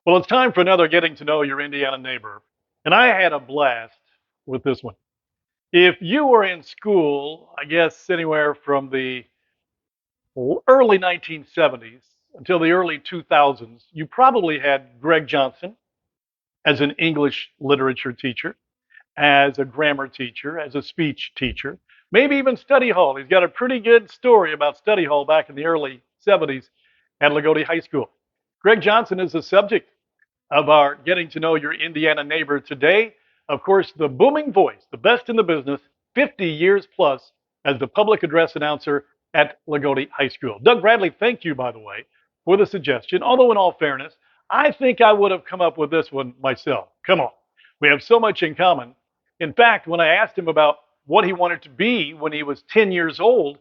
Well, it's time for another Getting to Know Your Indiana Neighbor. And I had a blast with this one. If you were in school, I guess anywhere from the early 1970s until the early 2000s, you probably had Greg Johnson as an English literature teacher, as a grammar teacher, as a speech teacher, maybe even study hall. He's got a pretty good story about study hall back in the early 70s at Loogootee High School. Greg Johnson is the subject of our Getting to Know Your Indiana Neighbor today. Of course, the booming voice, the best in the business, 50 years plus as the public address announcer at Loogootee High School. Doug Bradley, thank you, by the way, for the suggestion. Although, in all fairness, I think I would have come up with this one myself. Come on. We have so much in common. In fact, when I asked him about what he wanted to be when he was 10 years old,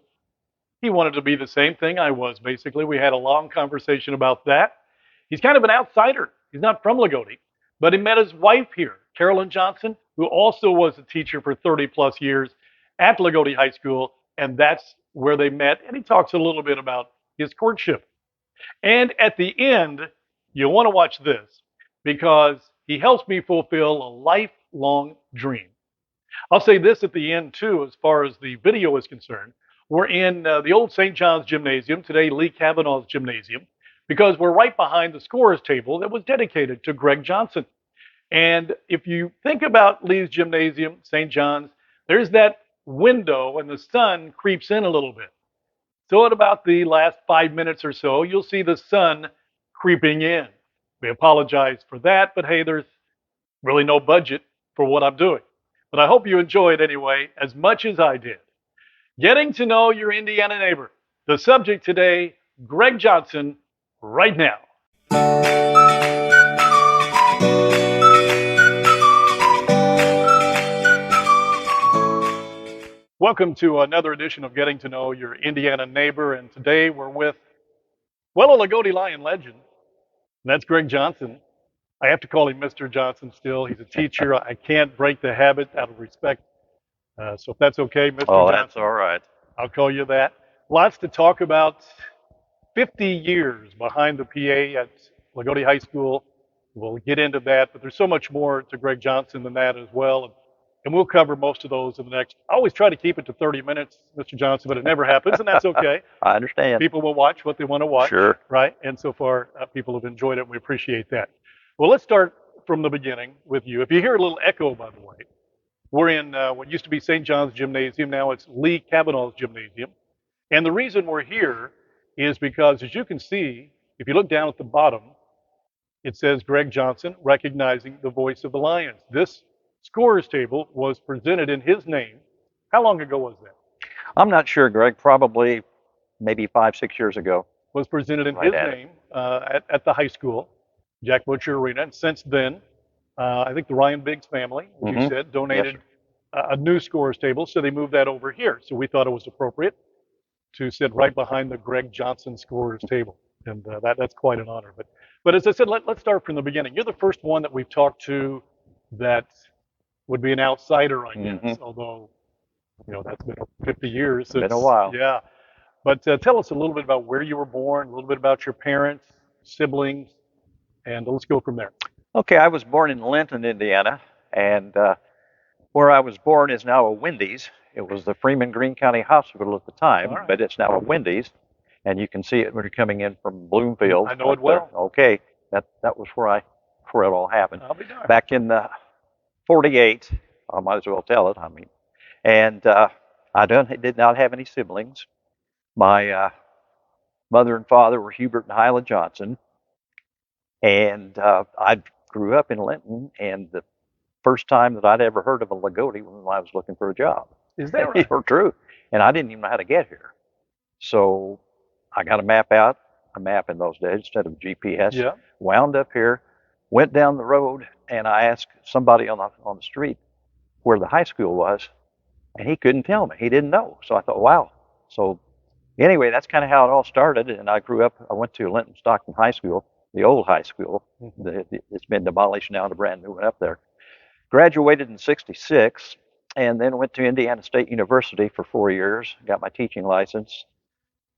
he wanted to be the same thing I was, basically. We had a long conversation about that. He's kind of an outsider. He's not from Loogootee, but he met his wife here, Carolyn Johnson, who also was a teacher for 30 plus years at Loogootee High School, and that's where they met. And he talks a little bit about his courtship. And at the end, you'll want to watch this because he helps me fulfill a lifelong dream. I'll say this at the end, too, as far as the video is concerned. We're in the old St. John's Gymnasium, today Lee Kavanaugh's Gymnasium, because we're right behind the scorer's table that was dedicated to Greg Johnson. And if you think about Lee's Gymnasium, St. John's, there's that window and the sun creeps in a little bit. So at about the last 5 minutes or so, you'll see the sun creeping in. We apologize for that, but hey, there's really no budget for what I'm doing. But I hope you enjoy it anyway, as much as I did. Getting to know your Indiana neighbor. The subject today, Greg Johnson, right now. Welcome to another edition of Getting to Know Your Indiana Neighbor. And today we're with, well, a Loogootee Lion legend. And that's Greg Johnson. I have to call him Mr. Johnson still. He's a teacher. I can't break the habit out of respect. So if that's okay, Mr. Oh, Johnson, that's all right. I'll call you that. Lots to talk about. 50 years behind the PA at Loogootee High School. We'll get into that, but there's so much more to Greg Johnson than that as well. And we'll cover most of those in the next. I always try to keep it to 30 minutes, Mr. Johnson, but it never happens, and that's okay. I understand. People will watch what they want to watch, Sure. right? And so far, people have enjoyed it, and we appreciate that. Well, let's start from the beginning with you. If you hear a little echo, by the way, we're in what used to be St. John's Gymnasium. Now it's Lee Kavanaugh's Gymnasium. And the reason we're here is because, as you can see, if you look down at the bottom, it says Greg Johnson, recognizing the voice of the Lions. This scorer's table was presented in his name. How long ago was that? I'm not sure, Greg. Probably maybe 5, 6 years ago. Was presented in Right his at it. name at the high school, Jack Butcher Arena. And since then, I think the Ryan Biggs family, as you Mhm. said, donated Yes, a new scorer's table, so they moved that over here. So we thought it was appropriate to sit right behind the Greg Johnson scorer's table, and that's quite an honor. But as I said, let's start from the beginning. You're the first one that we've talked to that would be an outsider, I guess. Mhm. Although that's been 50 years. It's been a while. Yeah. But tell us a little bit about where you were born, a little bit about your parents, siblings, and let's go from there. Okay, I was born in Linton, Indiana, and where I was born is now a Wendy's. It was the Freeman Greene County Hospital at the time, All right. but it's now a Wendy's, and you can see it when you're coming in from Bloomfield. I know it up there. well. Okay, that was where it all happened. I'll be darned. Back in '48, I might as well tell it. I mean, and I did not have any siblings. My mother and father were Hubert and Hyla Johnson, and I grew up in Linton. And the first time that I'd ever heard of a Loogootee was when I was looking for a job. Is that right? You're true. And I didn't even know how to get here. So I got a map in those days instead of GPS. Yeah. Wound up here, went down the road, and I asked somebody on the street where the high school was, and he couldn't tell me. He didn't know. So I thought, wow. So anyway, that's kind of how it all started. And I went to Linton Stockton High School, the old high school. It's been demolished now, and a brand new one up there. Graduated in '66, and then went to Indiana State University for 4 years, got my teaching license,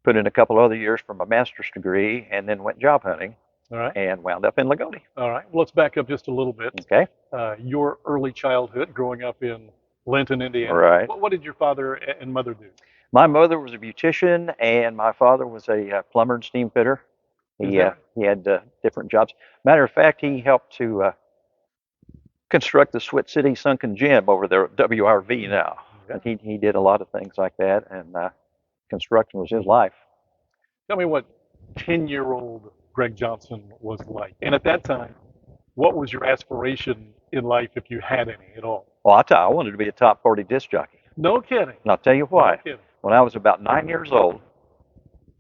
put in a couple other years for my master's degree, and then went job hunting. All right. and wound up in Loogootee. All right. Well, let's back up just a little bit. Okay. Your early childhood, growing up in Linton, Indiana. Right. What did your father and mother do? My mother was a beautician, and my father was a plumber and steam fitter. He had different jobs. Matter of fact, he helped to construct the Swit City Sunken Gym over there at WRV now. Yeah. And he did a lot of things like that, and construction was his life. Tell me what 10-year-old Greg Johnson was like. And at that time, what was your aspiration in life if you had any at all? Well, I wanted to be a top 40 disc jockey. No kidding. And I'll tell you why. No kidding. When I was about 9 years old,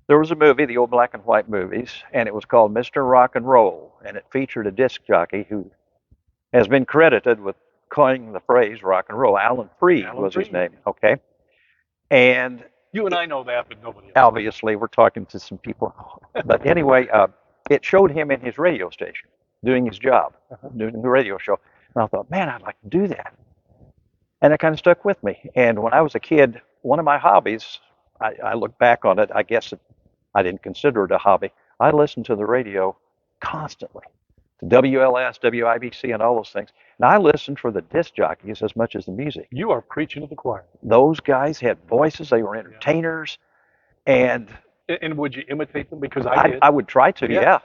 there was a movie, the old black and white movies, and it was called Mr. Rock and Roll, and it featured a disc jockey who has been credited with coining the phrase rock and roll. Alan Freed was his name, okay? And you and I know that, but nobody else. Obviously, we're talking to some people. But anyway, it showed him in his radio station doing his job, doing the radio show. And I thought, man, I'd like to do that. And it kind of stuck with me. And when I was a kid, one of my hobbies, I look back on it, I guess I didn't consider it a hobby. I listened to the radio constantly, to WLS, WIBC, and all those things. And I listened for the disc jockeys as much as the music. You are preaching to the choir. Those guys had voices. They were entertainers. And would you imitate them? Because I did. I would try to, yeah.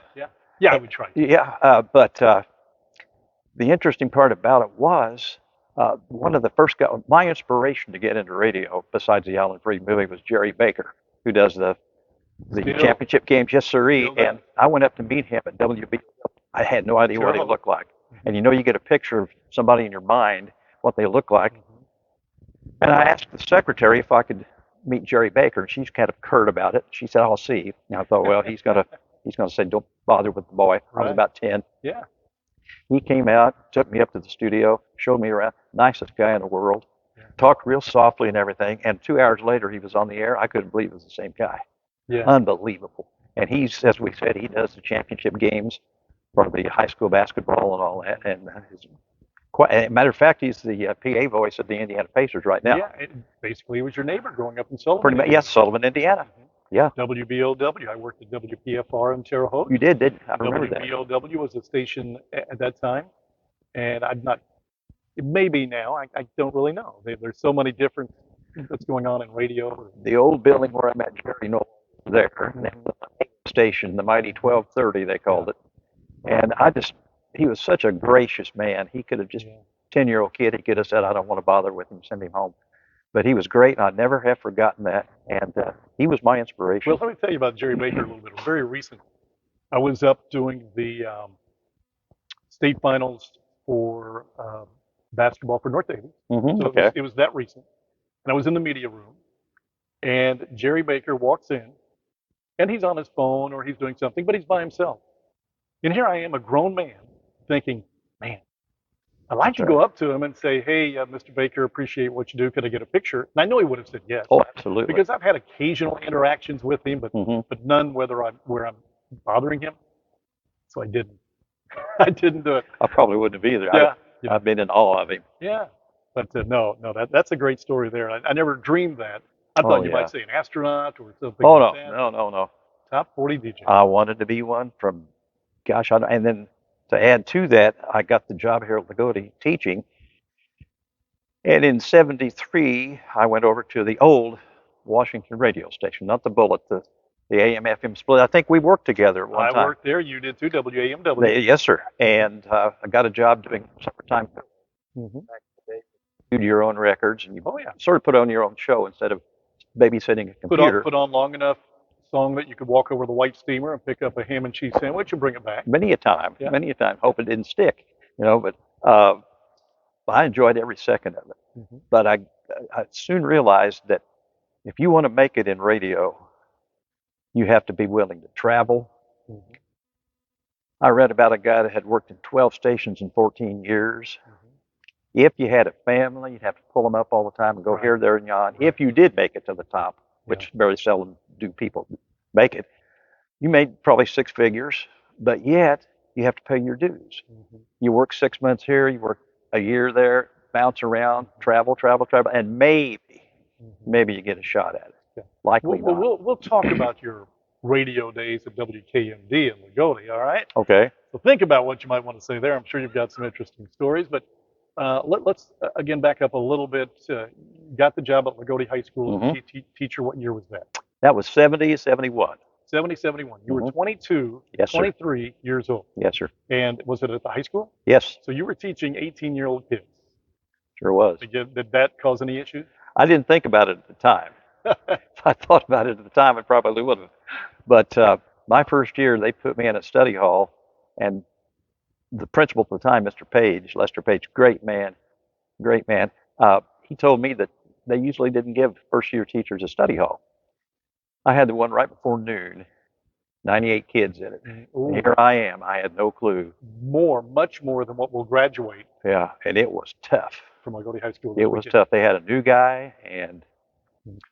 Yeah, I would try to. Yeah, but the interesting part about it was one of the first guys, my inspiration to get into radio, besides the Alan Freed movie, was Jerry Baker, who does the championship games. Yes, sirree. And I went up to meet him at WB. I had no idea what he looked like. And you know, you get a picture of somebody in your mind, what they look like. And I asked the secretary if I could meet Jerry Baker, and she's kind of curt about it. She said, "I'll see." And I thought, well, he's gonna say, "Don't bother with the boy." I was about 10. Yeah. He came out, took me up to the studio, showed me around. Nicest guy in the world. Yeah. Talked real softly and everything. And 2 hours later, he was on the air. I couldn't believe it was the same guy. Yeah. Unbelievable. And he's, as we said, he does the championship games for the high school basketball and all that. And as a matter of fact, he's the PA voice of the Indiana Pacers right now. Yeah, basically he was your neighbor growing up in Sullivan. Pretty much, yes, Sullivan, Indiana. Yeah. WBOW. I worked at WPFR in Terre Haute. You didn't I remember that. WBOW was a station at that time, and I'm not. Maybe now. I don't really know. There's so many different that's going on in radio. The old building where I met Jerry Noel there, the station, the Mighty 1230, they called it. And he was such a gracious man. He could have just, 10-year-old kid, he could have said, "I don't want to bother with him, send him home." But he was great, and I never have forgotten that. And he was my inspiration. Well, let me tell you about Jerry Baker a little bit. Very recent. I was up doing the state finals for basketball for North Davies. So it was that recent. And I was in the media room, and Jerry Baker walks in, and he's on his phone or he's doing something, but he's by himself. And here I am, a grown man, thinking, man, I'd like to go up to him and say, "Hey, Mr. Baker, appreciate what you do. Could I get a picture?" And I know he would have said yes. Oh, absolutely. Because I've had occasional interactions with him, but none where I'm bothering him. So I didn't. I didn't do it. I probably wouldn't have either. Yeah. I've been in awe of him. Yeah. But no, that's a great story there. I never dreamed that. I thought you might say an astronaut or something like that. No. Top 40 DJ. I wanted to be one from, gosh, and then to add to that, I got the job here at Loogootee teaching. And in '73, I went over to the old Washington radio station, not the Bullet, the AM/FM split. I think we worked together at one time. I worked there. You did too, WAMW. Yes, sir. And I got a job doing summertime. Do your own records, and you sort of put on your own show instead of babysitting a computer. Put on long enough song that you could walk over the white steamer and pick up a ham and cheese sandwich and bring it back. Many a time. Hope it didn't stick, but I enjoyed every second of it. But I soon realized that if you want to make it in radio, you have to be willing to travel. I read about a guy that had worked in 12 stations in 14 years. If you had a family, you'd have to pull them up all the time and go here, there, and yon. If you did make it to the top, which very seldom do people make it, you made probably six figures, but yet you have to pay your dues. You work 6 months here, you work a year there, bounce around, travel, and maybe you get a shot at it. Likely not. We'll talk about your radio days at WKMD in Loogootee. All right. Okay. So think about what you might want to say there. I'm sure you've got some interesting stories, but let's again back up a little bit. You got the job at Loogootee High School as Hmm. a teacher. What year was that? That was 70, 71. 70, 71. You were Hmm. 22, Yes, sir. 23 years old. Yes, sir. And was it at the high school? Yes, So you were teaching 18-year-old kids. sure was. Did that cause any issues? I didn't think about it at the time. If I thought about it at the time, I probably would have. But my first year, they put me in a study hall, and the principal at the time, Mr. Page, Lester Page, great man, great man. He told me that they usually didn't give first-year teachers a study hall. I had the one right before noon, 98 kids in it. And here I am. I had no clue. Much more than what will graduate Yeah, and it was tough. from Loogootee High School. It was tough. They had a new guy, and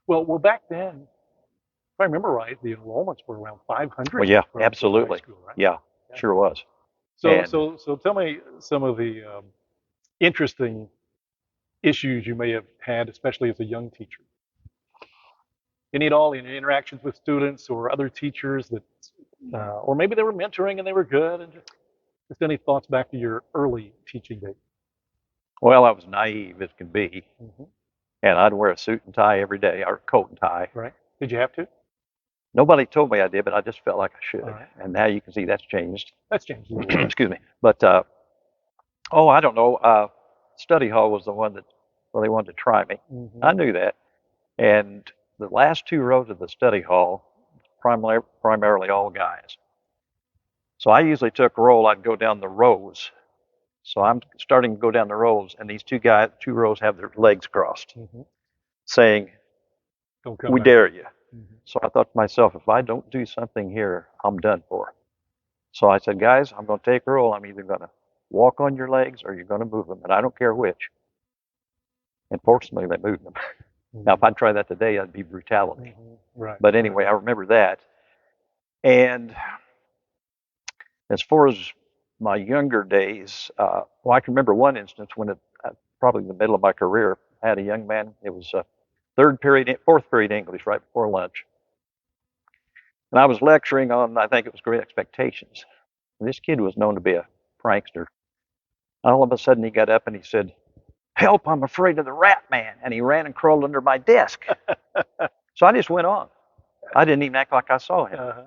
Well, back then, if I remember right, the enrollments were around 500. well, yeah, for High absolutely. School, right? Yeah, sure was. So, And so tell me some of the interesting issues you may have had, especially as a young teacher. Any at all in your interactions with students or other teachers that, or maybe they were mentoring and they were good, and just any thoughts back to your early teaching days? well, I was naive as can be, Hmm. and I'd wear a suit and tie every day, or coat and tie. Right? Did you have to? Nobody told me I did, but I just felt like I should. All right. And now you can see that's changed. That's changed a little bit. Excuse me. But oh, I don't know. Study hall was the one that, well, they wanted to try me. Mhm. I knew that. And the last two rows of the study hall, primarily all guys. So I usually took roll. I'd go down the rows. So I'm starting to go down the rows, and these two rows have their legs crossed, Mhm. saying, Don't come "We back. dare you." Mhm. So I thought to myself, if I don't do something here, I'm done for. So I said, guys, I'm going to take a roll. I'm either going to walk on your legs or you're going to move them, and I don't care which. And fortunately, they moved them. Now, if I'd try that today, that'd be brutality. Mhm. Right. But anyway, I remember that. And as far as my younger days, well, I can remember one instance when probably in the middle of my career, I had a young man. It was fourth period English right before lunch. And I was lecturing on, I think it was Great Expectations. And this kid was known to be a prankster. All of a sudden, he got up and he said, "Help, I'm afraid of the rat man." And he ran and crawled under my desk. So I just went on. I didn't even act like I saw him. Uh-huh.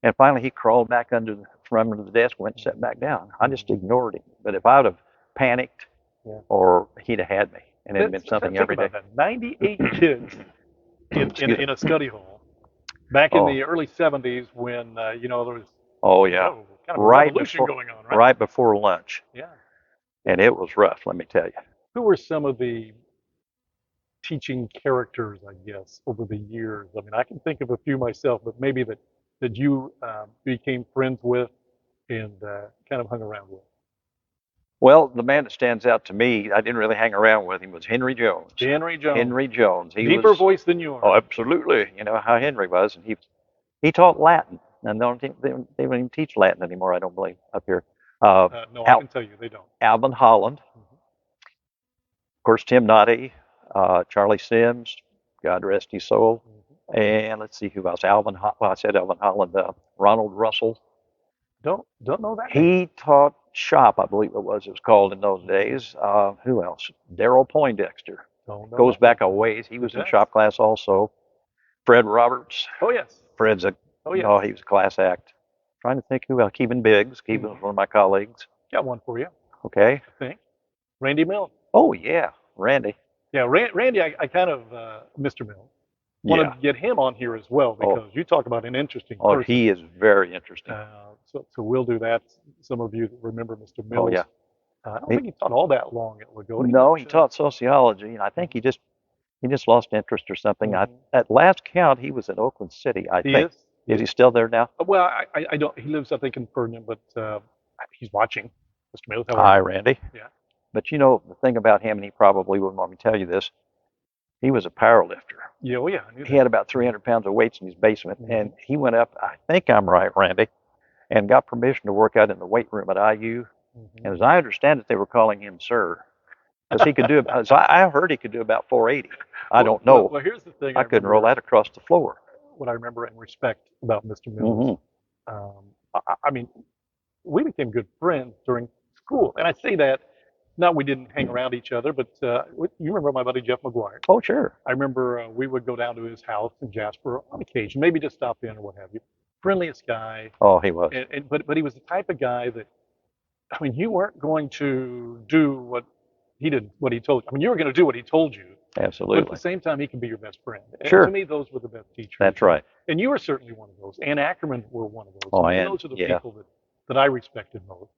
And finally, he crawled back from under the desk, went and sat back down. I just ignored him. But if I would have panicked, Yeah. or he'd have had me, and it'd been something Think every day. about that. 98 kids in a study hall back in Oh, the early 70s when there was oh yeah, kind of a right revolution before, going on, right? right before lunch, Yeah. and it was rough. Let me tell you. Who were some of the teaching characters, I guess, over the years? I mean, I can think of a few myself, but maybe that you became friends with and kind of hung around with. Well, the man that stands out to me, I didn't really hang around with him, was Henry Jones. Henry Jones. Henry Jones. He Deeper was, voice than yours. oh, absolutely. You know how Henry was, and he taught Latin, and they don't even teach Latin anymore. I don't believe up here. No, I can tell you they don't. Alvin Holland, Mhm. of course, Tim Noddy, Charlie Sims, God rest his soul, Mhm. and let's see who else. Well, I said Alvin Holland. Ronald Russell. Don't know that name. He taught shop, I believe it was called in those days. Who else? Daryl Poindexter. Don't know Goes that back name. a ways. He was It in does. shop class also. Fred Roberts. Oh yes. Fred's a, Oh yes. no, he was a class act. Trying to think who else. Keevan Biggs. Keevan was one of my colleagues. Got one for you, Okay. I think. Randy Mills. Oh, yeah. Randy. Yeah, Randy, I kind of Mr. Mills. Wanted Yeah. to get him on here as well because you talk about an interesting Oh, person. he is very interesting. So we'll do that. Some of you that remember Mr. Mills. Oh, yeah. I don't think he taught all that long at Loogootee. No, he taught sociology, and I think he just lost interest or something. At last count, he was in Oakland City, I He think. is. Is he still there now? Well, I don't. He lives, I think, in Ferdinand, but he's watching. Mr. Mills. How are Hi, you? Randy. Yeah. But you know, the thing about him, and he probably wouldn't want me to tell you this, he was a power lifter. Yeah. Oh yeah. I knew He that. had about 300 pounds of weights in his basement, and he went up, I think I'm right, Randy, and got permission to work out in the weight room at IU. Mhm. And as I understand it, they were calling him sir, because he could do, as I heard he could do about 480. I don't know. Well, here's the thing. I couldn't roll that across the floor. what I remember and respect about Mr. Mills. I mean, we became good friends during school, and I say that not we didn't hang around each other, but you remember my buddy Jeff McGuire? Oh, sure. I remember we would go down to his house in Jasper on occasion, maybe just stop in or what have you. Friendliest guy, Oh, he was. but he was the type of guy that, I mean, you weren't going to do what he told you. I mean, you were going to do what he told you, but at the Absolutely. same time, he could be your best friend. And Sure. to me, those were the best teachers. That's right. And you were certainly one of those. Ann Ackerman were one of those. Oh, and Ann, those are the yeah. people that I respected most.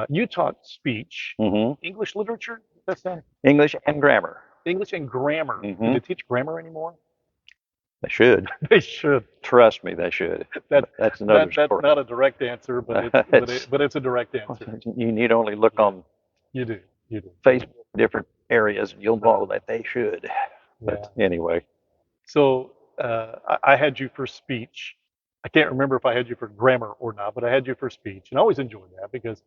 You taught speech, English literature. That's that. English and grammar. English and grammar. Do they teach grammar anymore? They should. They should. Trust me, they should. That's another story. That's not a direct answer, but it's a direct answer. You need only look on You do. Facebook, different areas, and you'll know that they should. But anyway. So I had you for speech. I can't remember if I had you for grammar or not, but I had you for speech, and I always enjoyed that because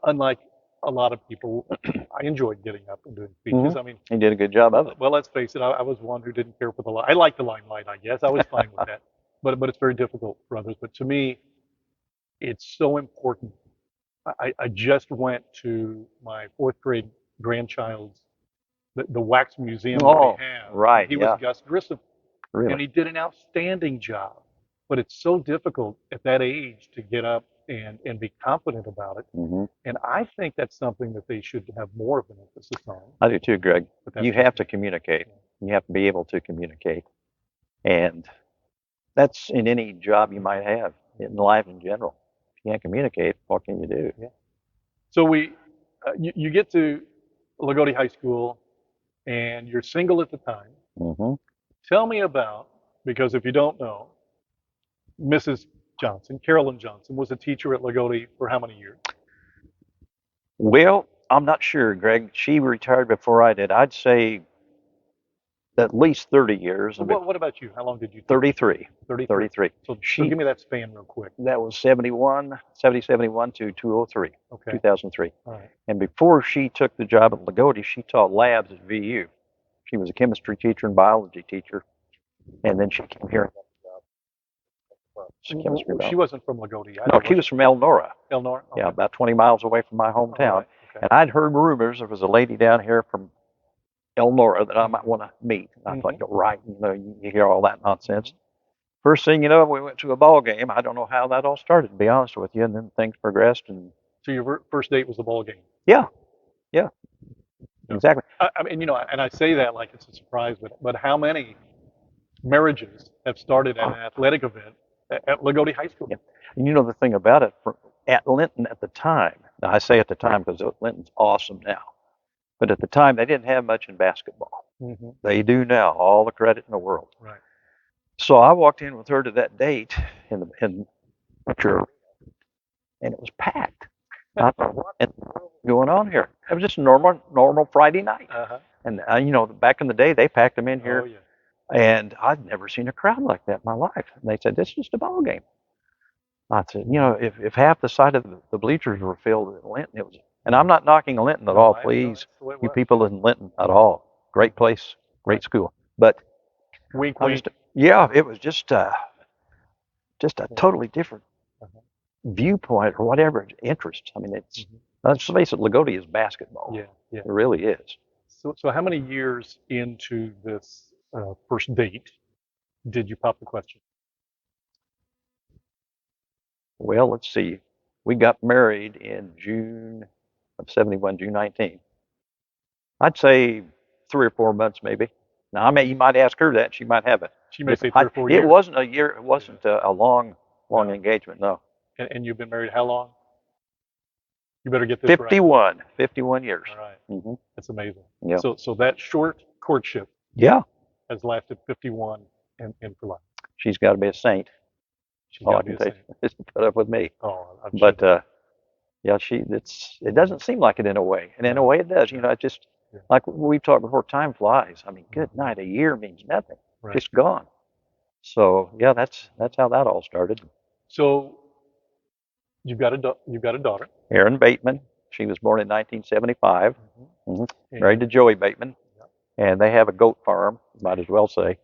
unlike a lot of people, I enjoyed getting up and doing speeches. I mean, he did a good job of it. well, let's face it, I was one who didn't care for the limelight. I like the limelight, I guess. I was fine with that, but it's very difficult for others. But to me, it's so important. I just went to my fourth grade grandchild's the wax museum that we have. Right. He was Gus Grissom, Really? and he did an outstanding job. But it's so difficult at that age to get up and be confident about it. And I think that's something that they should have more of an emphasis on. I do too, Greg. You have to communicate. Yeah. You have to be able to communicate. And that's in any job you might have, in life in general. If you can't communicate, what can you do? Yeah. So you get to Loogootee High School, and you're single at the time. Tell me about, because if you don't know, Mrs. Johnson, Carolyn Johnson, was a teacher at Loogootee for how many years? Well, I'm not sure, Greg. She retired before I did. I'd say at least 30 years. What about you? How long did you teach? 33. 33. So give me that span real quick. That was 71 to 2003. Okay. 2003. All right. And before she took the job at Loogootee, she taught labs at VU. She was a chemistry teacher and biology teacher. And then she came here. She wasn't from Loogootee. No, she was from Elnora. Elnora? Okay. Yeah, about 20 miles away from my hometown. Right. Okay. And I'd heard rumors there was a lady down here from Elnora that I might want to meet. And I thought, right, you hear all that nonsense. First thing you know, we went to a ball game. I don't know how that all started, to be honest with you. And then things progressed. And so your first date was the ball game? Yeah. Exactly. I mean, and I say that like it's a surprise, but how many marriages have started at an athletic event at Loogootee High School? Yeah. And the thing about it, at Linton at the time, now I say at the time because Linton's awesome now, but at the time they didn't have much in basketball. They do now, all the credit in the world. Right. So I walked in with her to that date in church, and it was packed. I thought, what is going on here? It was just a normal Friday night. And back in the day, they packed them in here. Oh, yeah. And I'd never seen a crowd like that in my life. And they said, "This is just a ball game." I said, if half the side of the bleachers were filled at Linton, it was. And I'm not knocking Linton at all, please. You people in Linton at all. Great place, great school. But wink. It was just a totally different viewpoint or whatever interest. I mean, let's face it, Loogootee is basketball. Yeah. It really is. So how many years into this first date did you pop the question? Well, let's see. We got married in June of 71, June 19th. I'd say 3 or 4 months, maybe. Now, you might ask her that. She might have it. She may say 3 or 4 years. It wasn't a year. It wasn't a long engagement, no. And you've been married how long? You better get this 51. right. 51 years. All right. That's amazing. Yeah. So that short courtship has lasted 51 and for life. She's got to be a saint. She's All got I to be can a say saint. is to put up with me. Oh, I'm But sure. it doesn't seem like it in a way. And in a way it does. It just, like we've talked before, time flies. I mean, good night, a year means nothing. Right. Just gone. So, that's how that all started. So you've got a daughter. Erin Bateman. She was born in 1975. Married to Joey Bateman. And they have a goat farm, might as well say.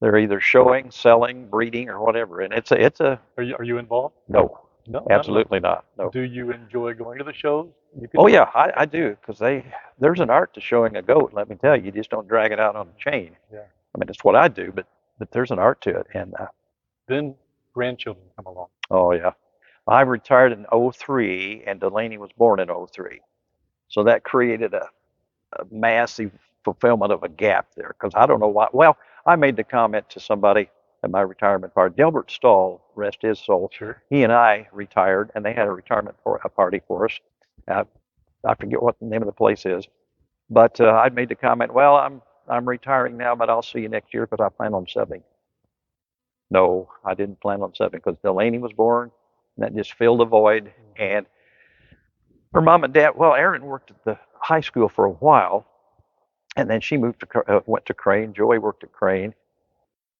They're either showing, selling, breeding, or whatever. And it's a Are you involved? no, No, not at all. absolutely not. No. Do you enjoy going to the shows? You can Oh do it? yeah, I do because there's an art to showing a goat. Let me tell you, you just don't drag it out on a chain. Yeah. I mean, it's what I do, but there's an art to it. And Then grandchildren come along. oh yeah, I retired in '03, and Delaney was born in '03, so that created a massive fulfillment of a gap there because I don't know why. Well, I made the comment to somebody at my retirement party. Delbert Stahl, rest his soul. Sure. He and I retired, and they had a retirement party for us. Uh, I forget what the name of the place is, but I made the comment. Well, I'm retiring now, but I'll see you next year because I plan on subbing. No, I didn't plan on subbing because Delaney was born, and that just filled a void. And her mom and dad. Well, Erin worked at the high school for a while, and then she went to Crane. Joey worked at Crane,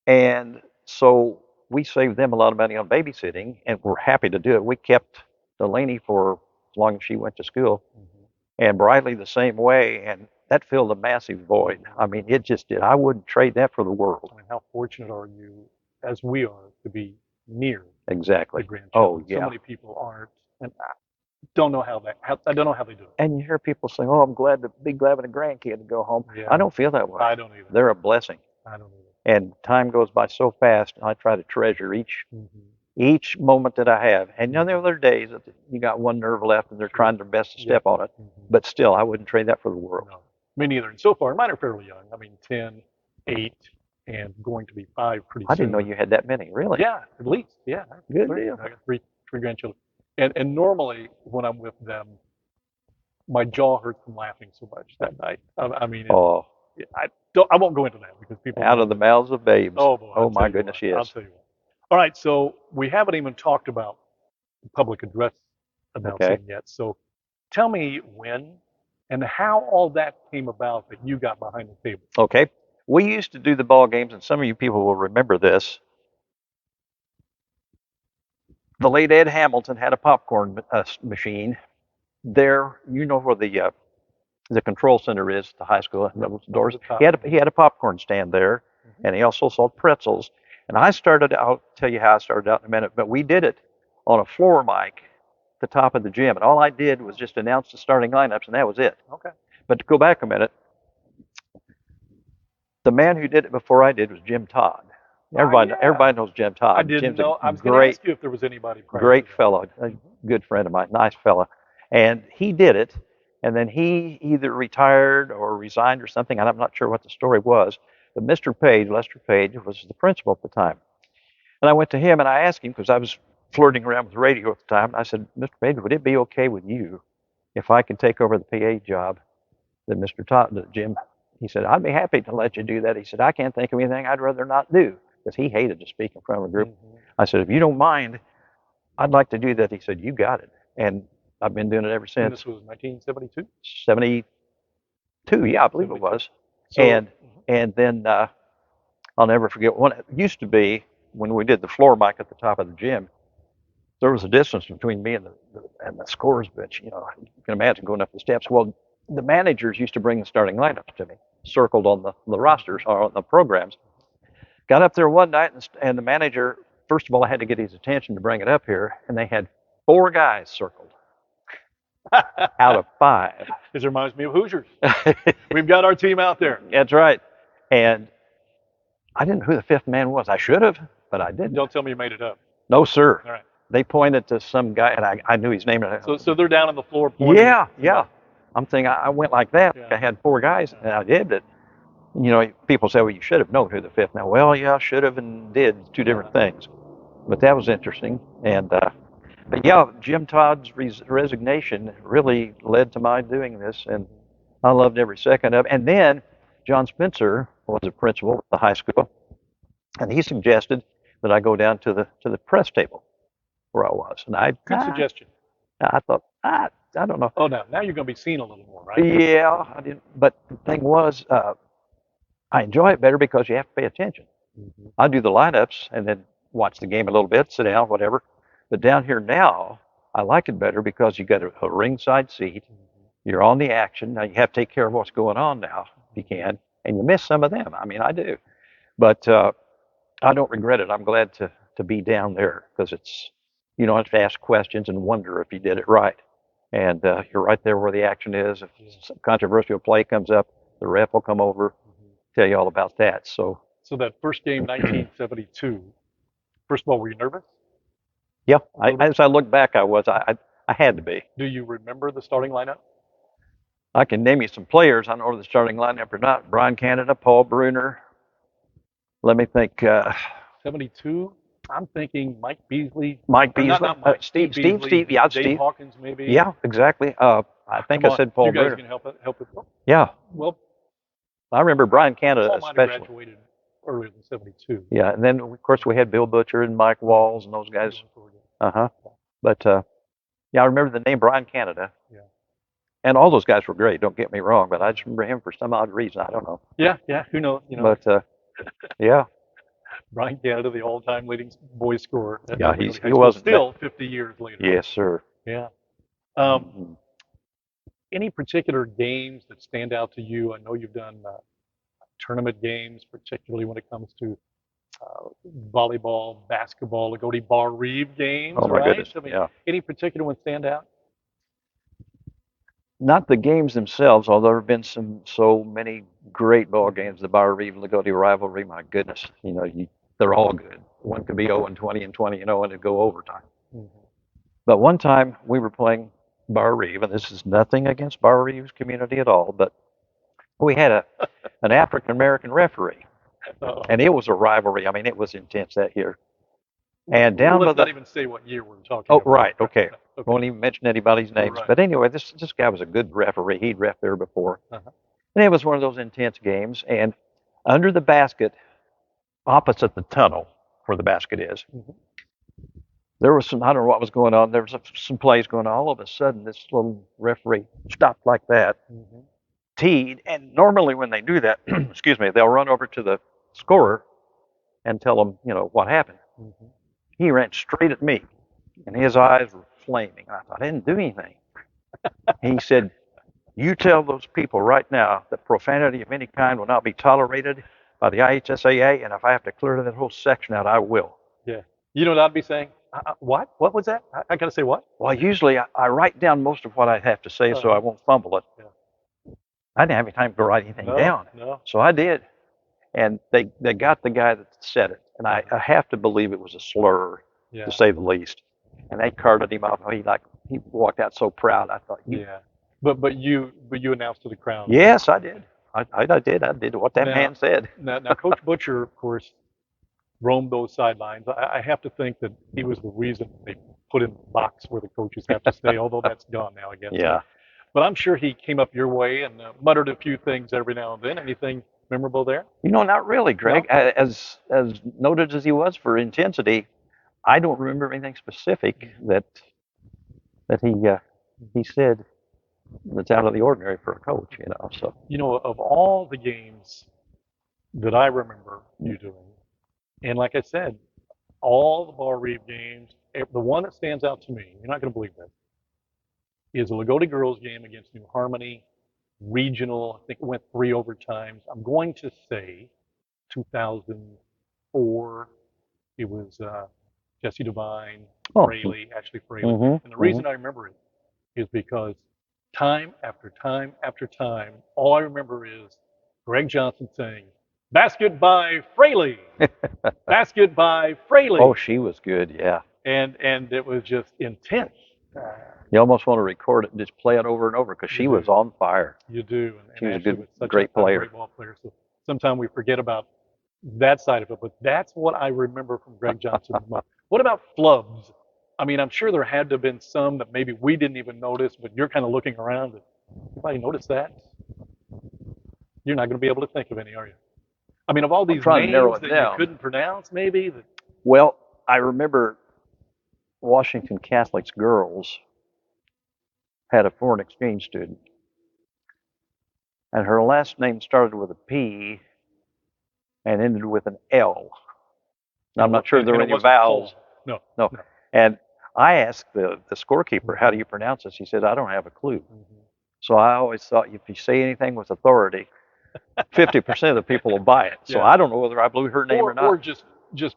and so we saved them a lot of money on babysitting, and we're happy to do it. We kept Delaney for as long as she went to school, and Briley the same way, and that filled a massive void. I mean, it just did. I wouldn't trade that for the world. I mean, how fortunate are you, as we are, to be near Exactly. the grandchildren? Oh yeah. So many people aren't, and I don't know I don't know how they do it. And you hear people saying, "Oh, I'm glad to be glad when a grandkid to go home." Yeah. I don't feel that way. I don't either. They're a blessing. I don't either. And time goes by so fast. I try to treasure each moment that I have. And you know, there are days that you got one nerve left, and they're trying their best to step on it. But still, I wouldn't trade that for the world. No, me neither. And so far, mine are fairly young. I mean, 10, 8, and going to be 5 pretty soon. I didn't know you had that many. Really? Yeah, at least. Yeah. Good deal. I got three grandchildren. And normally when I'm with them, my jaw hurts from laughing so much that night. I mean, Oh, I won't go into that because people out of the mouths of babes. Oh boy! Oh my goodness, I'll yes. tell you what. All right, so we haven't even talked about the public address announcing Okay. yet. So tell me when and how all that came about that you got behind the table. Okay. We used to do the ball games, and some of you people will remember this. The late Ed Hamilton had a popcorn machine there. You know where the control center is at the high school, those doors. He had a popcorn stand there, and he also sold pretzels. And I'll tell you how I started out in a minute, but we did it on a floor mic at the top of the gym. And all I did was just announce the starting lineups, and that was it. Okay. But to go back a minute, the man who did it before I did was Jim Todd. Everybody knows Jim Todd. I didn't Jim's know. I was going to ask you if there was anybody prior great to that. fellow, a good friend of mine, nice fella. And he did it, and then he either retired or resigned or something, and I'm not sure what the story was. But Mr. Page, Lester Page, was the principal at the time. And I went to him and I asked him, because I was flirting around with the radio at the time, and I said, Mr. Page, would it be okay with you if I could take over the PA job that Mr. Todd, that Jim, he said, I'd be happy to let you do that. He said, I can't think of anything I'd rather not do, because he hated to speak in front of a group. I said, if you don't mind, I'd like to do that. He said, you got it. And I've been doing it ever since. And this was 1972? 72, yeah, I believe it was. So, and then I'll never forget, when it used to be, when we did the floor mic at the top of the gym, there was a distance between me and the scores bench. You know, you can imagine going up the steps. Well, the managers used to bring the starting lineups to me, circled on the rosters or on the programs. Got up there one night, and the manager, first of all, I had to get his attention to bring it up here, and they had 4 guys circled out of 5. This reminds me of Hoosiers. We've got our team out there. That's right. And I didn't know who the 5th man was. I should have, but I didn't. Don't tell me you made it up. No, sir. All right. They pointed to some guy, and I knew his name. So they're down on the floor pointing. Yeah. I'm thinking I went like that. Yeah. I had 4 guys, and I did. But, you know, people say, well, you should have known who the 5th man. Well, yeah, should have and did. 2 different things. But that was interesting. And but yeah, Jim Todd's resignation really led to my doing this, and I loved every second of it. And then John Spencer was a principal at the high school, and he suggested that I go down to the press table where I was. And Good suggestion. I thought, I don't know. Oh, now you're going to be seen a little more, right? Yeah, I didn't. But the thing was, I enjoy it better because you have to pay attention. I do the lineups and then watch the game a little bit, sit down, whatever. But down here now, I like it better because you got a ringside seat. You're on the action. Now you have to take care of what's going on now, if you can. And you miss some of them. I mean, I do. But I don't regret it. I'm glad to be down there because you don't have to ask questions and wonder if you did it right. And you're right there where the action is. If some controversial play comes up, the ref will come over, tell you all about that. So that first game, 1972. First of all, were you nervous? yeah, as I look back, I had to be. Do you remember the starting lineup? I can name you some players. I don't know if the starting lineup or not. Brian Canada, Paul Bruner. Let me think. 72. I'm thinking Mike Beasley. Mike Beasley, Not Mike. Steve, Beasley, yeah, Dave Steve. Hawkins, maybe. Yeah, exactly. I think Come I on, said Paul you guys Bruner. can help it. Yeah. Well, I remember Brian Canada Paul might have especially. graduated earlier than 72. Yeah, and then of course we had Bill Butcher and Mike Walls and those guys. But yeah, I remember the name Brian Canada. Yeah. And all those guys were great. Don't get me wrong, but I just remember him for some odd reason. I don't know. Yeah. Who knows? But yeah. Brian Canada, the all-time leading boys scorer. Yeah, he wasn't still 50 years later. Yes, sir. Yeah. Any particular games that stand out to you? I know you've done tournament games, particularly when it comes to volleyball, basketball, Loogootee Bar Reeve games. Oh my right? goodness. I mean, yeah. Any particular ones stand out? Not the games themselves, although there have been so many great ball games. The Bar Reeve Loogootee rivalry, my goodness, they're all good. One could be 0-20 and 20-0 and it'd go overtime. But one time we were playing Bar Reeve, and this is nothing against Bar Reeve's community at all, but we had an African American referee, and it was a rivalry. I mean, it was intense that year. And down let's not even say what year we're talking Oh, about. right, okay. Won't even mention anybody's names. Right. But anyway, this guy was a good referee. He'd ref there before. And it was one of those intense games. And under the basket, opposite the tunnel where the basket is, there was I don't know what was going on. There was some plays going on. All of a sudden, this little referee stopped like that, teed. And normally when they do that, excuse me, they'll run over to the scorer and tell them, what happened. He ran straight at me, and his eyes were flaming. I thought, I didn't do anything. He said, you tell those people right now that profanity of any kind will not be tolerated by the IHSAA, and if I have to clear that whole section out, I will. Yeah. You know what I'd be saying? What? What was that? I got to say what? Well, usually I write down most of what I have to say so I won't fumble it. Yeah. I didn't have any time to write anything down. No. So I did. And they got the guy that said it. And I have to believe it was a slur, to say the least. And they carted him off. He walked out so proud. I thought, yeah. But you announced to the crowd. Yes, I did. I did what that man said. Now, Coach Butcher, of course, roamed those sidelines. I have to think that he was the reason they put in the box where the coaches have to stay, although that's gone now, I guess. Yeah. But I'm sure he came up your way and muttered a few things every now and then. Anything memorable there? Not really, Greg. No? As noted as he was for intensity, I don't remember anything specific that he said that's out of the ordinary for a coach, So of all the games that I remember you doing, and like I said, all the Bar Reeve games, the one that stands out to me, you're not going to believe that, is a Loogootee girls game against New Harmony, regional. I think it went 3 overtimes. I'm going to say 2004. It was Jesse Devine, Ashley Fraley. And the reason I remember it is because time after time after time, all I remember is Greg Johnson saying, basket by Fraley, basket by Fraley. Oh, she was good, yeah. And it was just intense. You almost want to record it and just play it over and over because she was on fire. You do. And she was Ashley a good, was great player. Great ball player. So sometimes we forget about that side of it, but that's what I remember from Greg Johnson's mom. What about flubs? I mean, I'm sure there had to have been some that maybe we didn't even notice, but you're kind of looking around and anybody notice that? You're not going to be able to think of any, are you? I mean, of all these names that you couldn't pronounce, maybe? Well, I remember Washington Catholic's girls had a foreign exchange student, and her last name started with a P and ended with an L. Now, I'm not sure there were any vowels. No. And I asked the scorekeeper, how do you pronounce this? He said, I don't have a clue. So I always thought if you say anything with authority, 50% of the people will buy it. So Yeah. I don't know whether I blew her name or not. Or just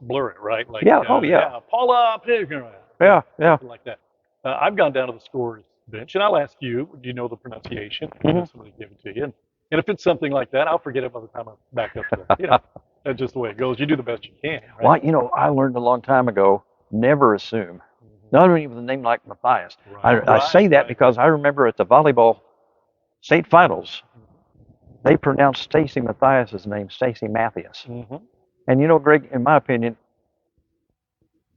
blur it, right? Like, Yeah. Oh yeah. yeah, Paula Pig, Yeah. Yeah. something like that. I've gone down to the scores bench, and I'll ask you, do you know the pronunciation? hmm Somebody give it to you, and if it's something like that, I'll forget it by the time I'm back up to that's just the way it goes. You do the best you can, right? Well, I learned a long time ago, never assume. Not even with a name like Matthias. I say that because I remember at the volleyball state finals, they pronounced Stacy Matthias's name Stacy Mathias. And Greg, in my opinion,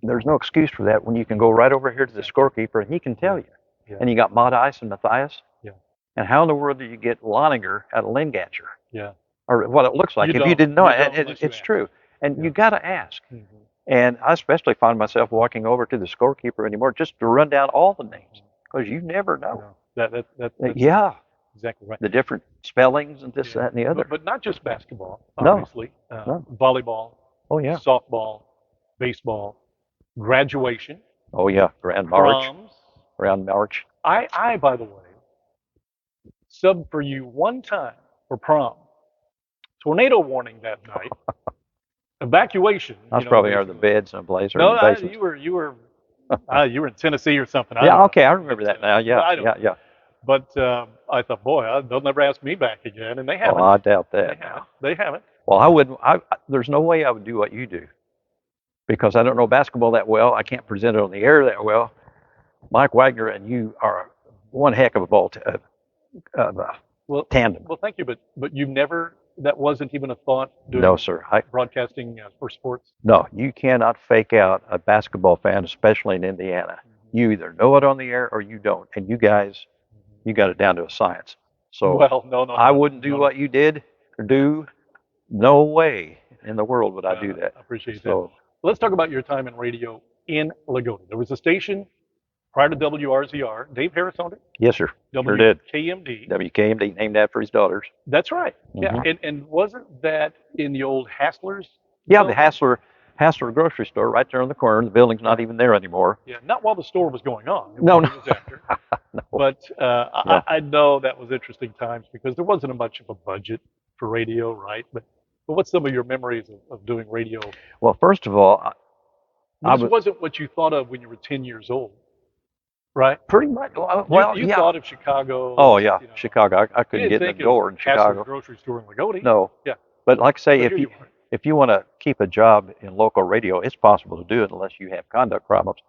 there's no excuse for that when you can go right over here to the scorekeeper and he can tell you. Yeah. And you got Mathias and Matthias. Yeah. And how in the world do you get Loninger out of Lingatcher? Yeah. Or what it looks like. You If you don't. didn't know You it, don't unless you it's ask. true. And Yeah. you got to ask. And I especially find myself walking over to the scorekeeper anymore just to run down all the names because you never know. That's Yeah, exactly right. the different spellings and this, that, and the other. But not just basketball, No. obviously. No. Volleyball, Oh yeah. softball, baseball, graduation, Oh yeah. Grand March. proms. Grand March. I, by the way, subbed for you one time for prom. Tornado warning that night. Evacuation. I was probably under the basically. bed someplace or No, in the basement. you were you were in Tennessee or something. Yeah. Okay. I remember that now. Yeah. Yeah. But I thought, boy, they'll never ask me back again, and they haven't. Oh, I doubt that. They haven't. Well, I wouldn't. There's no way I would do what you do because I don't know basketball that well. I can't present it on the air that well. Mike Wagner and you are one heck of a tandem. Well, thank you, but you've never. That wasn't even a thought. No, sir. Broadcasting for sports. No, you cannot fake out a basketball fan, especially in Indiana. You either know it on the air or you don't, and you guys, you got it down to a science. So, well, no, I wouldn't do what you did or do. No way in the world would I do that. I appreciate that. Let's talk about your time in radio in Loogootee. There was a station prior to WRZR. Dave Harris owned it. Yes, sir. Sure did. WKMD. WKMD, named after his daughters. That's right. Yeah, and wasn't that in the old Hassler's? Yeah, the Hassler grocery store right there on the corner. The building's not even there anymore. Yeah, not while the store was going on. No. It was after. No. But I know that was interesting times because there wasn't much of a budget for radio, right? But what's some of your memories of doing radio? Well, first of all, this wasn't what you thought of when you were 10 years old, right? Pretty much. Well, you thought of Chicago. Oh yeah, Chicago. I couldn't get in the door in Chicago. Grocery store in Loogootee. No. Yeah. But like I say, if you want to keep a job in local radio, it's possible to do it unless you have conduct problems.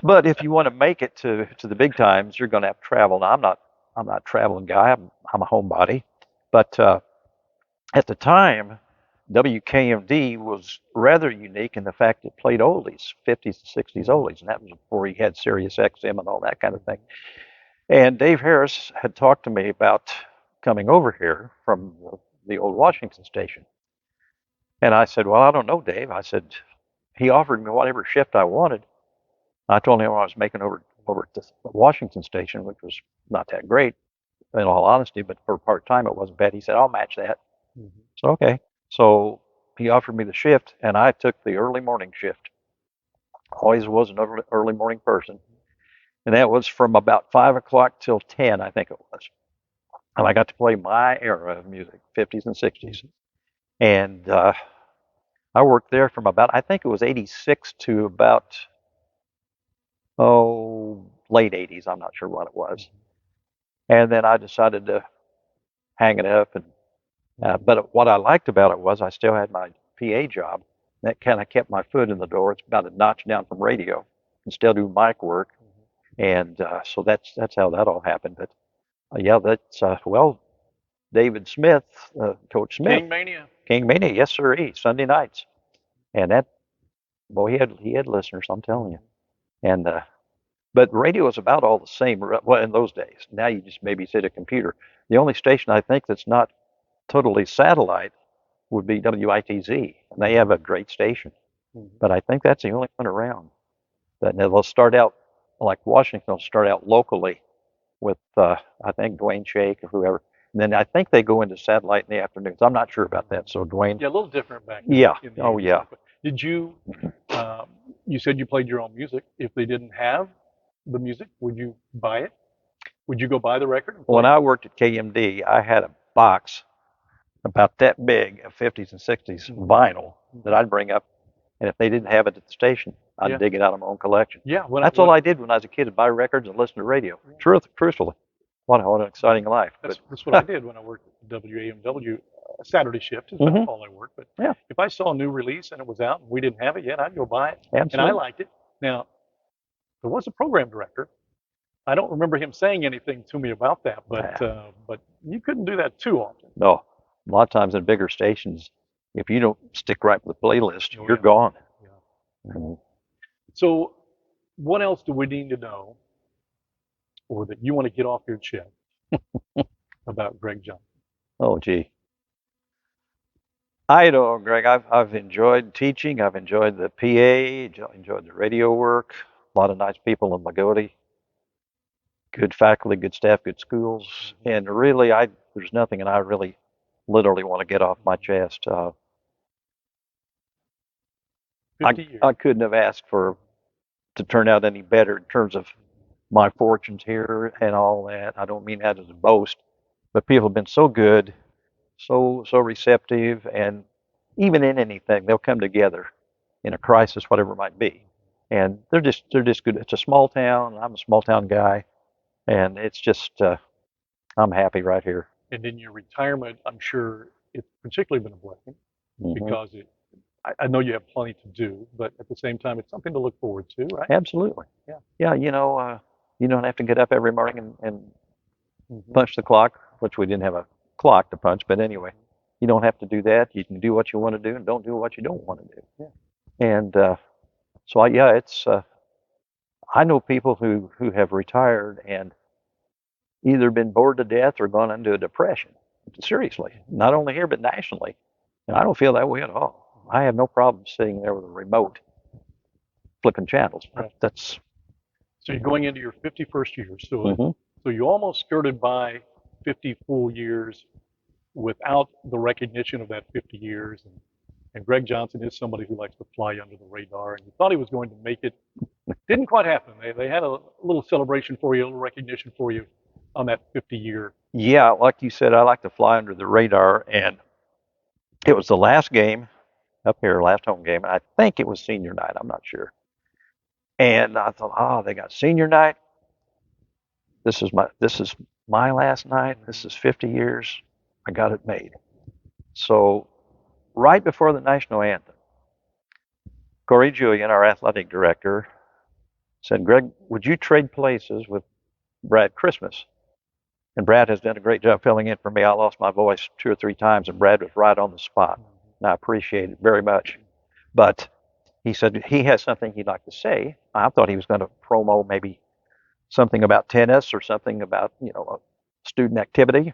But if you want to make it to the big times, you're going to have to travel. Now, I'm not a traveling guy. I'm a homebody. But at the time, WKMD was rather unique in the fact it played oldies, 50s and 60s oldies, and that was before he had Sirius XM and all that kind of thing. And Dave Harris had talked to me about coming over here from the old Washington station. And I said, well, I don't know, Dave. I said, he offered me whatever shift I wanted. I told him I was making over at the Washington station, which was not that great, in all honesty, but for part-time it wasn't bad. He said, I'll match that. So, okay. So he offered me the shift, and I took the early morning shift. Always was an early morning person. And that was from about 5 o'clock till 10, I think it was. And I got to play my era of music, 50s and 60s. And I worked there from about, I think it was 86 to about, late 80s. I'm not sure what it was. And then I decided to hang it up. And but what I liked about it was I still had my PA job. That kind of kept my foot in the door. It's about a notch down from radio and still do mic work. And so that's how that all happened. But yeah, that's David Smith, Coach Smith. King Mania, yes sir, Sunday nights. And that, boy, he had listeners, I'm telling you. And but radio is about all the same. Well, in those days. Now you just babysit a computer. The only station I think that's not totally satellite would be WITZ, and they have a great station. But I think that's the only one around. That they'll start out like Washington. Will start out locally with I think Dwayne Shake or whoever. And then I think they go into satellite in the afternoons. I'm not sure about that. So Dwayne. Yeah, a little different back then. Yeah. Oh yeah. Did you? You said you played your own music. If they didn't have the music, would you buy it? Would you go buy the record? When I worked at KMD, I had a box about that big of 50s and 60s vinyl that I'd bring up, and if they didn't have it at the station, I'd dig it out of my own collection. Yeah. That's all I did when I was a kid, is buy records and listen to radio. Truthfully, what an exciting life. That's what I did when I worked at WAMW. Saturday shift is about all I worked. But Yeah, if I saw a new release and it was out and we didn't have it yet, I'd go buy it. And I absolutely. liked it. Now, there was a program director. I don't remember him saying anything to me about that, but you couldn't do that too often. No, a lot of times in bigger stations, if you don't stick right with the playlist, Oh, you're yeah. gone. Yeah. Mhm. So, what else do we need to know, or that you want to get off your chest about Greg Johnson? Oh, gee. I know, Greg. I've enjoyed teaching. I've enjoyed the PA, enjoyed the radio work. A lot of nice people in Loogootee. Good faculty, good staff, good schools, and really, there's nothing, and I really, literally want to get off my chest. 50 years. I couldn't have asked for to turn out any better in terms of my fortunes here and all that. I don't mean that as a boast, but people have been so good, so receptive, and even in anything, they'll come together in a crisis, whatever it might be. And they're just good. It's a small town. I'm a small town guy, and it's just I'm happy right here. And in your retirement, I'm sure it's particularly been a blessing because I know you have plenty to do, but at the same time, it's something to look forward to, right? Absolutely. Yeah. Yeah, you don't have to get up every morning and punch the clock, which we didn't have a clock to punch, but anyway, you don't have to do that. You can do what you want to do and don't do what you don't want to do. Yeah. And so, it's I know people who have retired and either been bored to death or gone into a depression. Seriously, not only here but nationally. And I don't feel that way at all. I have no problem sitting there with a remote, flipping channels. Right. That's So you're going into your 51st year. So you almost skirted by 50 full years without the recognition of that 50 years. And Greg Johnson is somebody who likes to fly under the radar. And you thought he was going to make it. Didn't quite happen. They had a little celebration for you, a little recognition for you on that 50-year. Yeah, like you said, I like to fly under the radar, and it was the last game up here, last home game. I think it was senior night. I'm not sure. And I thought, oh, they got senior night. This is my last night. This is 50 years. I got it made. So right before the national anthem, Corey Julian, our athletic director, said, Greg, would you trade places with Brad Christmas? And Brad has done a great job filling in for me. I lost my voice 2 or 3 times, and Brad was right on the spot. And I appreciate it very much. But he said he has something he'd like to say. I thought he was going to promo maybe something about tennis or something about, a student activity.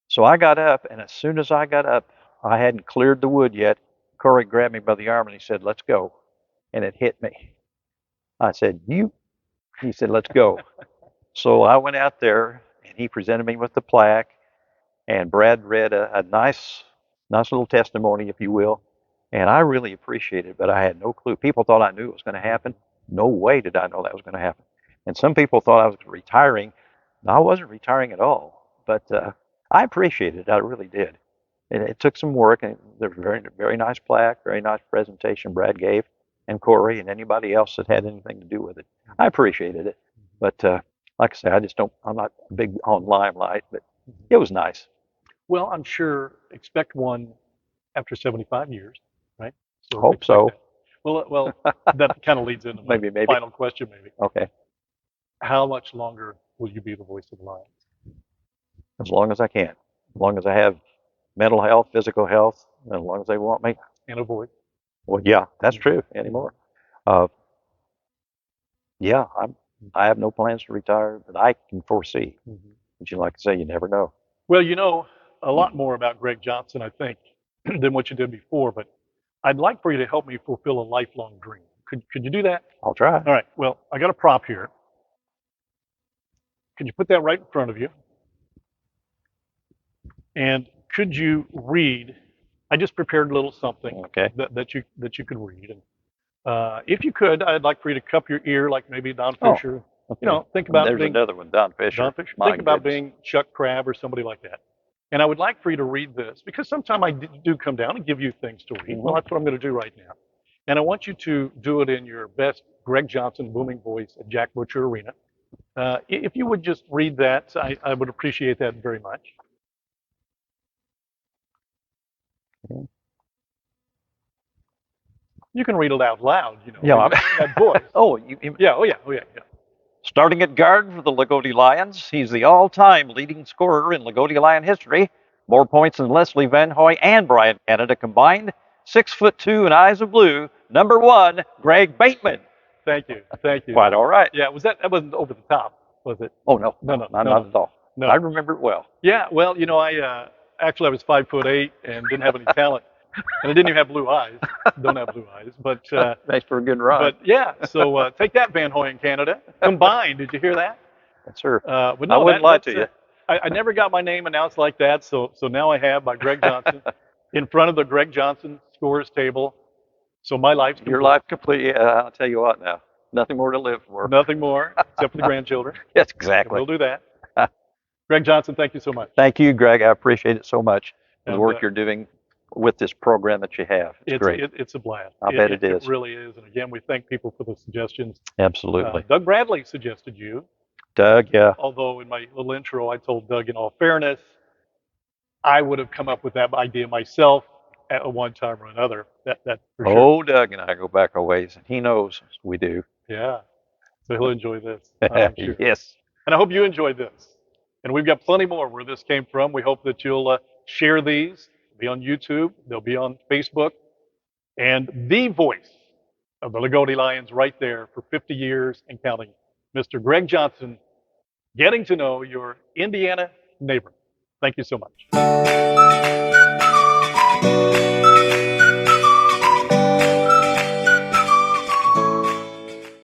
So I got up, and as soon as I got up, I hadn't cleared the wood yet. Corey grabbed me by the arm and he said, let's go. And it hit me. I said, you? He said, let's go. So I went out there, and he presented me with the plaque, and Brad read a nice little testimony, if you will. And I really appreciated it, but I had no clue. People thought I knew it was going to happen. No way did I know that was going to happen. And some people thought I was retiring. No, I wasn't retiring at all. But I appreciated it. I really did. It took some work, and there was a very, very nice plaque, very nice presentation Brad gave, and Corey and anybody else that had anything to do with it. I appreciated it. But like I say, I'm not big on limelight, but it was nice. Well, I'm sure expect one after 75 years, right? So Hope so. That. Well, that kind of leads into my maybe. final question, maybe. Okay. How much longer will you be the voice of the Lions? As long as I can. As long as I have mental health, physical health, and as long as they want me. And a voice. Well, yeah, that's true anymore. Yeah, I have no plans to retire that I can foresee. But you like to say, you never know. Well, you know a lot more about Greg Johnson, I think, than what you did before, but I'd like for you to help me fulfill a lifelong dream. Could you do that? I'll try. All right. Well, I got a prop here. Could you put that right in front of you? And could you read? I just prepared a little something that you could read. And if you could, I'd like for you to cup your ear like maybe Don Fisher. Okay. Think about There's another one, Don Fisher. Think about being Chuck Crabb or somebody like that. And I would like for you to read this because sometime I do come down and give you things to read. Well, that's what I'm going to do right now. And I want you to do it in your best Greg Johnson booming voice at Jack Butcher Arena. If you would just read that, I would appreciate that very much. You can read it out loud, Yeah. that voice. Oh, Yeah, oh yeah, oh yeah, yeah. Starting at guard for the Loogootee Lions, he's the all-time leading scorer in Loogootee Lion history. More points than Leslie Van Hoy and Brian Canada combined. 6'2" and eyes of blue. Number 1, Greg Bateman. Thank you, thank you. Quite all right. Yeah, that wasn't over the top, was it? Oh no, No, not at all. No. I remember it well. Yeah, well, actually I was 5'8" and didn't have any talent, and I didn't even have blue eyes. Don't have blue eyes, but Thanks for a good run. But yeah, so take that, Van Hoy and Canada combined. Did you hear that? Yes, sir. But I no, wouldn't lie to you. I never got my name announced like that, so now I have by Greg Johnson in front of the Greg Johnson scores table. So my life's complete. Your life complete. Yeah, I'll tell you what now. Nothing more to live for. Nothing more, except for the grandchildren. Yes, exactly. We'll do that. Greg Johnson, thank you so much. Thank you, Greg. I appreciate it so much. The And, work you're doing with this program that you have. It's great. It's a blast. I bet it is. It really is. And again, we thank people for the suggestions. Absolutely. Doug Bradley suggested you. Doug, yeah. Although in my little intro, I told Doug, in all fairness, I would have come up with that idea myself at one time or another. That for sure. Oh, Doug and I go back a ways. He knows we do. Yeah. So he'll enjoy this. I'm sure. Yes. And I hope you enjoy this. And we've got plenty more where this came from. We hope that you'll share these. They'll be on YouTube. They'll be on Facebook. And the voice of the Loogootee Lions right there for 50 years and counting, Mr. Greg Johnson, getting to know your Indiana neighbor. Thank you so much.